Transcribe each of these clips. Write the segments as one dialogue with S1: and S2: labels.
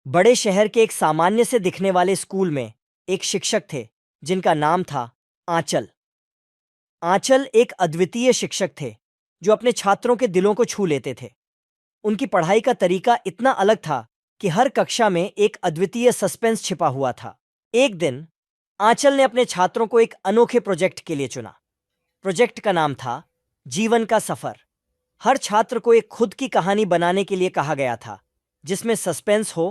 S1: बड़े शहर के एक सामान्य से दिखने वाले स्कूल में एक शिक्षक थे जिनका नाम था आंचल। आंचल एक अद्वितीय शिक्षक थे जो अपने छात्रों के दिलों को छू लेते थे। उनकी पढ़ाई का तरीका इतना अलग था कि हर कक्षा में एक अद्वितीय सस्पेंस छिपा हुआ था। एक दिन आंचल ने अपने छात्रों को एक अनोखे प्रोजेक्ट के लिए चुना। प्रोजेक्ट का नाम था जीवन का सफर। हर छात्र को एक खुद की कहानी बनाने के लिए कहा गया था जिसमें सस्पेंस हो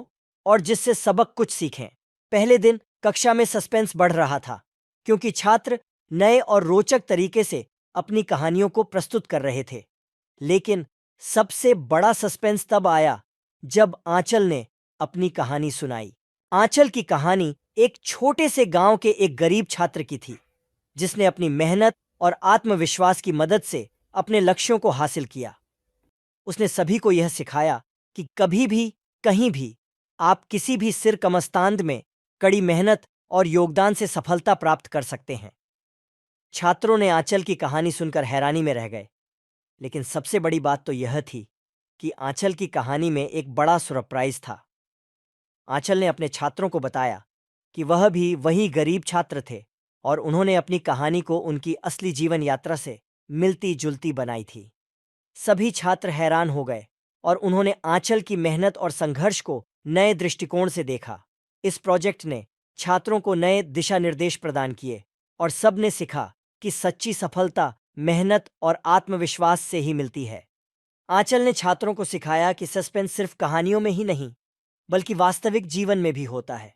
S1: और जिससे सबक कुछ सीखें। पहले दिन कक्षा में सस्पेंस बढ़ रहा था क्योंकि छात्र नए और रोचक तरीके से अपनी कहानियों को प्रस्तुत कर रहे थे। लेकिन सबसे बड़ा सस्पेंस तब आया जब आंचल ने अपनी कहानी सुनाई। आंचल की कहानी एक छोटे से गांव के एक गरीब छात्र की थी जिसने अपनी मेहनत और आत्मविश्वास की मदद से अपने लक्ष्यों को हासिल किया। उसने सभी को यह सिखाया कि कभी भी कहीं भी आप किसी भी सिर कमस्तांद में कड़ी मेहनत और योगदान से सफलता प्राप्त कर सकते हैं। छात्रों ने आंचल की कहानी सुनकर हैरानी में रह गए, लेकिन सबसे बड़ी बात तो यह थी कि आंचल की कहानी में एक बड़ा सरप्राइज था। आंचल ने अपने छात्रों को बताया कि वह भी वही गरीब छात्र थे और उन्होंने अपनी कहानी को उनकी असली जीवन यात्रा से मिलती जुलती बनाई थी। सभी छात्र हैरान हो गए और उन्होंने आंचल की मेहनत और संघर्ष को नए दृष्टिकोण से देखा। इस प्रोजेक्ट ने छात्रों को नए दिशा निर्देश प्रदान किए और सबने सीखा कि सच्ची सफलता मेहनत और आत्मविश्वास से ही मिलती है। आंचल ने छात्रों को सिखाया कि सस्पेंस सिर्फ कहानियों में ही नहीं बल्कि वास्तविक जीवन में भी होता है।